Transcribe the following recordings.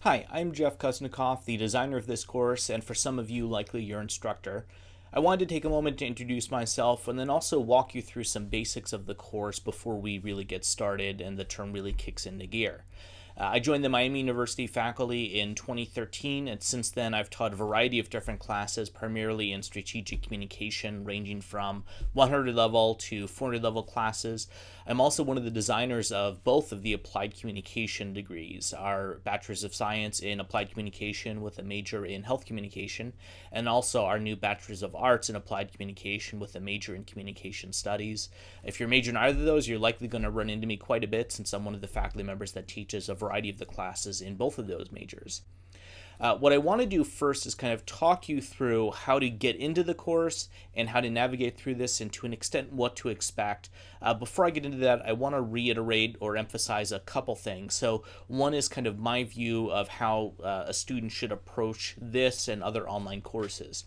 Hi, I'm Jeff Kusnikoff, the designer of this course, and for some of you, likely your instructor. I wanted to take a moment to introduce myself and then also walk you through some basics of the course before we really get started and the term really kicks into gear. I joined the Miami University faculty in 2013, and since then I've taught a variety of different classes, primarily in strategic communication, ranging from 100 level to 400 level classes. I'm also one of the designers of both of the applied communication degrees, our Bachelor's of Science in Applied Communication with a major in Health Communication, and also our new Bachelor's of Arts in Applied Communication with a major in Communication Studies. If you're majoring in either of those, you're likely going to run into me quite a bit since I'm one of the faculty members that teaches a variety of the classes in both of those majors. What I want to do first is kind of talk you through how to get into the course and how to navigate through this and to an extent what to expect. Before I get into that, I want to reiterate or emphasize a couple things. So one is kind of my view of how a student should approach this and other online courses.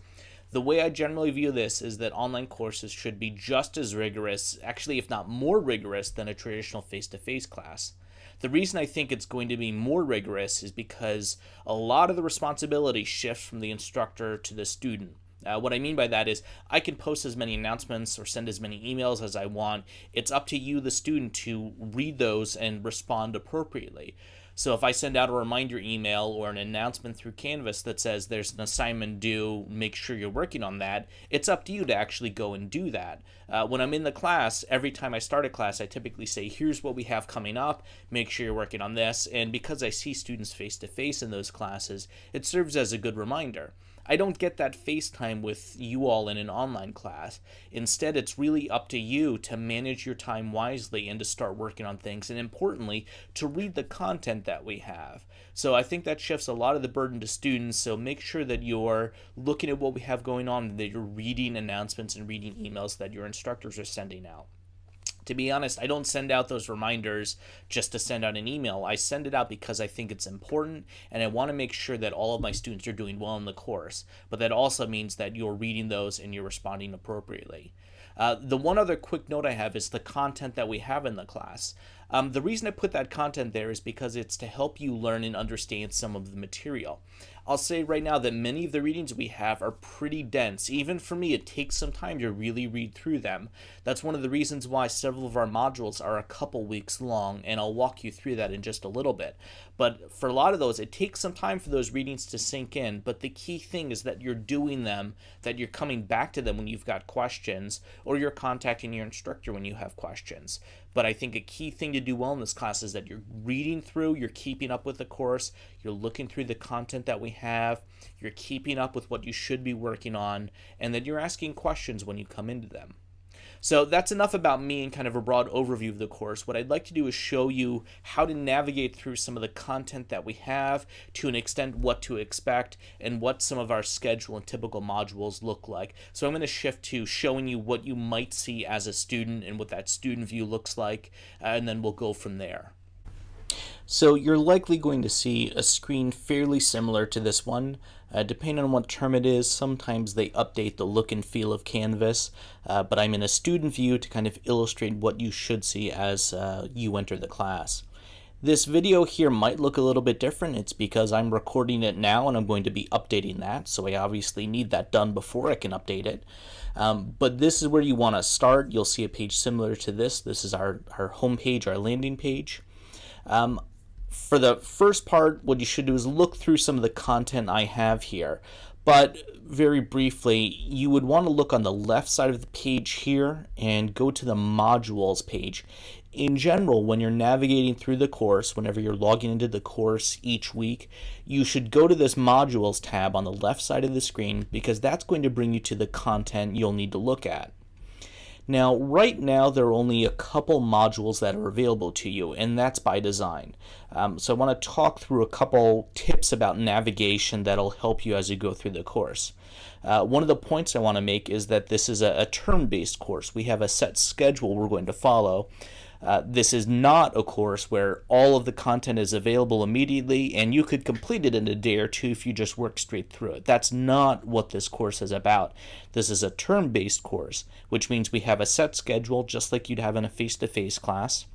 The way I generally view this is that online courses should be just as rigorous, actually if not more rigorous, than a traditional face-to-face class. The reason I think it's going to be more rigorous is because a lot of the responsibility shifts from the instructor to the student. What I mean by that is I can post as many announcements or send as many emails as I want. It's up to you, the student, to read those and respond appropriately. So if I send out a reminder email or an announcement through Canvas that says there's an assignment due, make sure you're working on that, it's up to you to actually go and do that. When I'm in the class, every time I start a class, I typically say, here's what we have coming up, make sure you're working on this. And because I see students face-to-face in those classes, it serves as a good reminder. I don't get that FaceTime with you all in an online class. Instead, it's really up to you to manage your time wisely and to start working on things, and importantly, to read the content that we have. So I think that shifts a lot of the burden to students, so make sure that you're looking at what we have going on and that you're reading announcements and reading emails that your instructors are sending out. To be honest, I don't send out those reminders just to send out an email. I send it out because I think it's important and I want to make sure that all of my students are doing well in the course. But that also means that you're reading those and you're responding appropriately. The one other quick note I have is the content that we have in the class. The reason I put that content there is because it's to help you learn and understand some of the material. I'll say right now that many of the readings we have are pretty dense. Even for me, it takes some time to really read through them. That's one of the reasons why several of our modules are a couple weeks long, and I'll walk you through that in just a little bit. But for a lot of those, it takes some time for those readings to sink in, but the key thing is that you're doing them, that you're coming back to them when you've got questions, or you're contacting your instructor when you have questions. But I think a key thing to do well in this class is that you're reading through, you're keeping up with the course, you're looking through the content that we have, you're keeping up with what you should be working on, and that you're asking questions when you come into them. So that's enough about me and kind of a broad overview of the course. What I'd like to do is show you how to navigate through some of the content that we have, to an extent what to expect, and what some of our schedule and typical modules look like. So I'm going to shift to showing you what you might see as a student and what that student view looks like, and then we'll go from there. So you're likely going to see a screen fairly similar to this one. Depending on what term it is, sometimes they update the look and feel of Canvas, but I'm in a student view to kind of illustrate what you should see as you enter the class. This video here might look a little bit different. It's because I'm recording it now and I'm going to be updating that, so I obviously need that done before I can update it. But this is where you want to start. You'll see a page similar to this. This is our home page, our landing page. For the first part, what you should do is look through some of the content I have here. But very briefly, you would want to look on the left side of the page here and go to the modules page. In general, when you're navigating through the course, whenever you're logging into the course each week, you should go to this modules tab on the left side of the screen because that's going to bring you to the content you'll need to look at. Now, right now, there are only a couple modules that are available to you, and that's by design. So I want to talk through a couple tips about navigation that'll help you as you go through the course. One of the points I want to make is that this is a term-based course. We have a set schedule we're going to follow. This is not a course where all of the content is available immediately and you could complete it in a day or two if you just work straight through it. That's not what this course is about. This is a term-based course, which means we have a set schedule just like you'd have in a face-to-face class.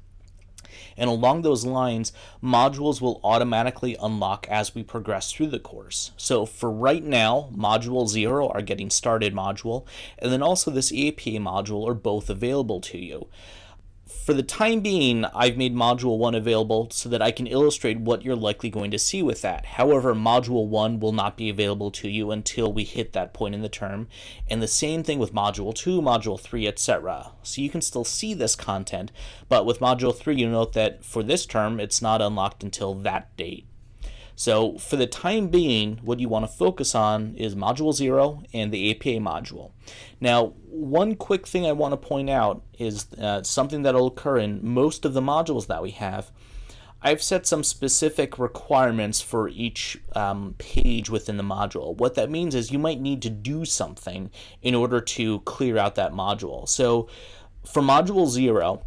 And along those lines, modules will automatically unlock as we progress through the course. So for right now, Module 0, our Getting Started module, and then also this APA module are both available to you. For the time being, I've made Module 1 available so that I can illustrate what you're likely going to see with that. However, Module 1 will not be available to you until we hit that point in the term, and the same thing with Module 2, Module 3, etc. So you can still see this content, but with Module 3, you note that for this term, it's not unlocked until that date. So for the time being, what you want to focus on is Module 0 and the APA module. Now, one quick thing I want to point out is something that will occur in most of the modules that we have. I've set some specific requirements for each page within the module. What that means is you might need to do something in order to clear out that module. So for Module 0,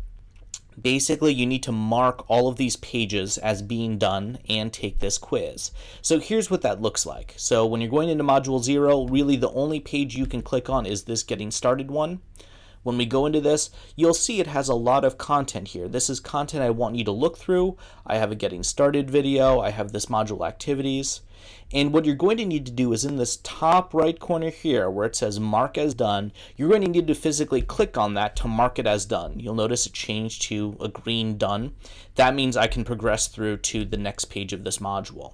basically, you need to mark all of these pages as being done and take this quiz. So here's what that looks like. So when you're going into Module 0, really the only page you can click on is this Getting Started one. When we go into this, you'll see it has a lot of content here. This is content I want you to look through. I have a Getting Started video. I have this module activities. And what you're going to need to do is in this top right corner here where it says mark as done, you're going to need to physically click on that to mark it as done. You'll notice it changed to a green done. That means I can progress through to the next page of this module.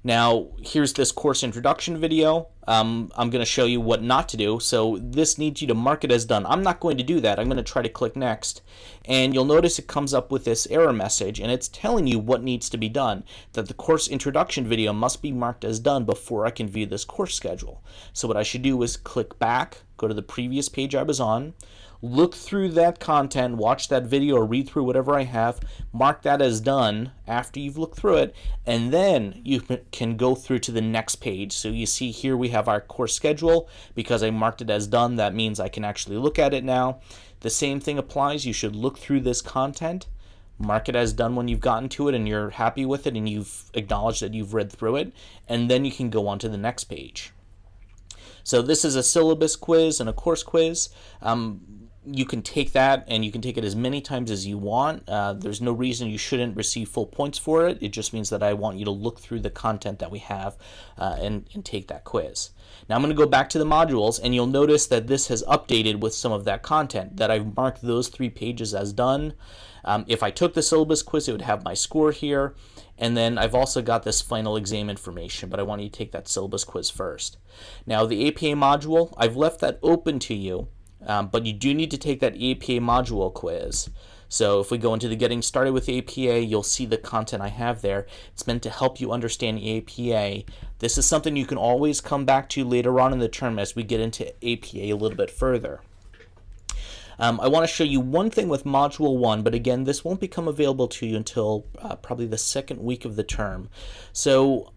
Now, here's this course introduction video. I'm going to show you what not to do. So this needs you to mark it as done. I'm not going to do that. I'm going to try to click next. And you'll notice it comes up with this error message, and it's telling you what needs to be done, that the course introduction video must be marked as done before I can view this course schedule. So what I should do is click back, go to the previous page I was on, look through that content, watch that video or read through whatever I have, mark that as done after you've looked through it, and then you can go through to the next page. So you see here we have our course schedule. Because I marked it as done, that means I can actually look at it now. The same thing applies. You should look through this content, mark it as done when you've gotten to it and you're happy with it and you've acknowledged that you've read through it, and then you can go on to the next page. So this is a syllabus quiz and a course quiz. You can take that and you can take it as many times as you want. There's no reason you shouldn't receive full points for it. It just means that I want you to look through the content that we have and take that quiz. Now I'm going to go back to the modules, and you'll notice that this has updated with some of that content, that I've marked those 3 pages as done. If I took the syllabus quiz, it would have my score here. And then I've also got this final exam information, but I want you to take that syllabus quiz first. Now the APA module, I've left that open to you. But you do need to take that APA module quiz. So if we go into the Getting Started with APA, you'll see the content I have there. It's meant to help you understand APA. This is something you can always come back to later on in the term as we get into APA a little bit further. I want to show you one thing with Module 1, but again, this won't become available to you until probably the second week of the term. So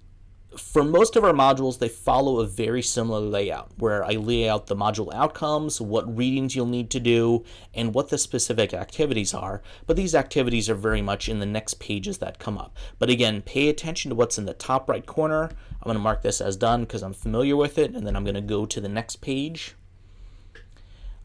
for most of our modules, they follow a very similar layout where I lay out the module outcomes, what readings you'll need to do, and what the specific activities are. But these activities are very much in the next pages that come up. But again, pay attention to what's in the top right corner. I'm going to mark this as done because I'm familiar with it, and then I'm going to go to the next page.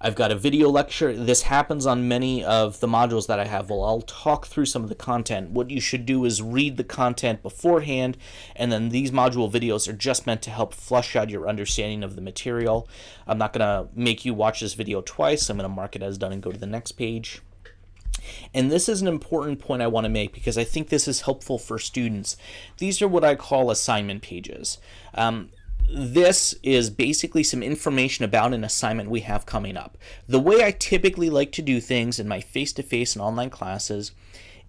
I've got a video lecture. This happens on many of the modules that I have. Well, I'll talk through some of the content. What you should do is read the content beforehand, and then these module videos are just meant to help flush out your understanding of the material. I'm not going to make you watch this video twice. I'm going to mark it as done and go to the next page. And this is an important point I want to make because I think this is helpful for students. These are what I call assignment pages. This is basically some information about an assignment we have coming up. The way I typically like to do things in my face-to-face and online classes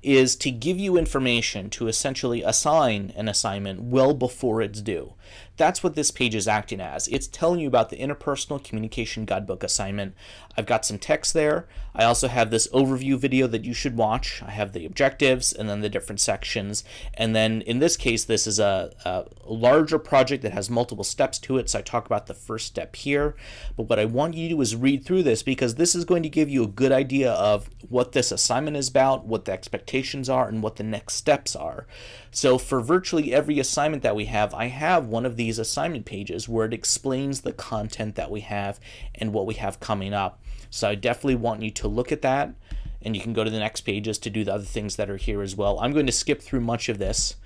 is to give you information to essentially assign an assignment well before it's due. That's what this page is acting as. It's telling you about the interpersonal communication guidebook assignment. I've got some text there. I also have this overview video that you should watch. I have the objectives and then the different sections. And then in this case, this is a larger project that has multiple steps to it. So I talk about the first step here. But what I want you to do is read through this because this is going to give you a good idea of what this assignment is about, what the expectations are, and what the next steps are. So for virtually every assignment that we have, I have one of these assignment pages where it explains the content that we have and what we have coming up. So I definitely want you to look at that. and you can go to the next pages to do the other things that are here as well. I'm going to skip through much of this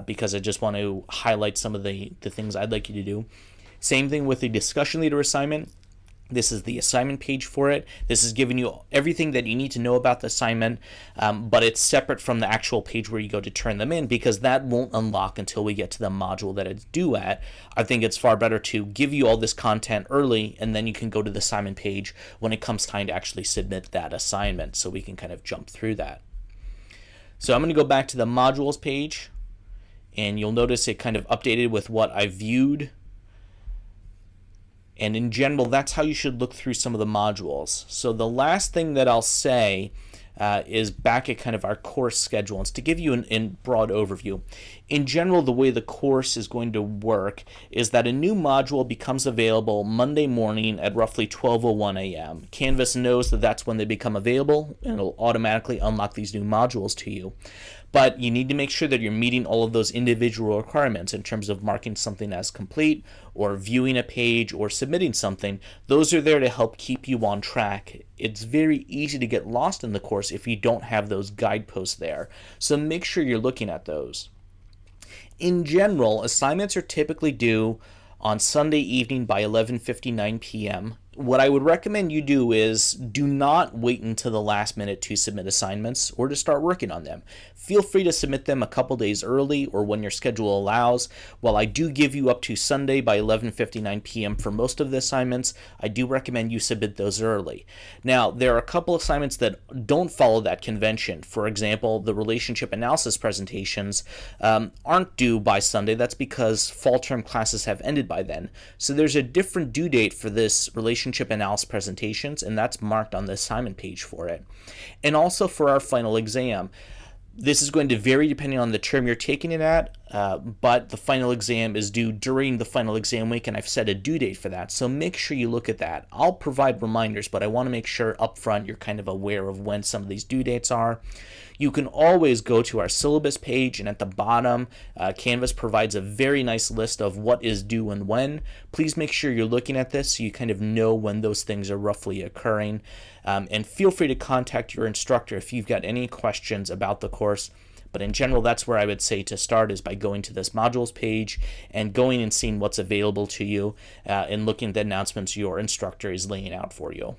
because I just want to highlight some of the things I'd like you to do. Same thing with the discussion leader assignment. This is the assignment page for it. This is giving you everything that you need to know about the assignment, but it's separate from the actual page where you go to turn them in, because that won't unlock until we get to the module that it's due at. I think it's far better to give you all this content early, and then you can go to the assignment page when it comes time to actually submit that assignment, so we can kind of jump through that. So I'm going to go back to the modules page, and you'll notice it kind of updated with what I viewed. And in general, that's how you should look through some of the modules. So the last thing that I'll say is back at kind of our course schedule. And it's to give you a broad overview. In general, the way the course is going to work is that a new module becomes available Monday morning at roughly 12:01 a.m. Canvas knows that that's when they become available, and it'll automatically unlock these new modules to you. But you need to make sure that you're meeting all of those individual requirements in terms of marking something as complete, or viewing a page, or submitting something. Those are there to help keep you on track. It's very easy to get lost in the course if you don't have those guideposts there. So make sure you're looking at those. In general, assignments are typically due on Sunday evening by 11:59 p.m. What I would recommend you do is do not wait until the last minute to submit assignments or to start working on them. Feel free to submit them a couple days early or when your schedule allows. While I do give you up to Sunday by 11:59 p.m. for most of the assignments, I do recommend you submit those early. Now, there are a couple assignments that don't follow that convention. For example, the relationship analysis presentations aren't due by Sunday. That's because fall term classes have ended by then. So there's a different due date for this relationship analysis presentations, and that's marked on the assignment page for it. And also for our final exam. This is going to vary depending on the term you're taking it at, but the final exam is due during the final exam week, and I've set a due date for that, so make sure you look at that. I'll provide reminders, but I want to make sure up front you're kind of aware of when some of these due dates are. You can always go to our syllabus page, and at the bottom, Canvas provides a very nice list of what is due and when. Please make sure you're looking at this so you kind of know when those things are roughly occurring. And feel free to contact your instructor if you've got any questions about the course. But in general, that's where I would say to start, is by going to this modules page and going and seeing what's available to you and looking at the announcements your instructor is laying out for you.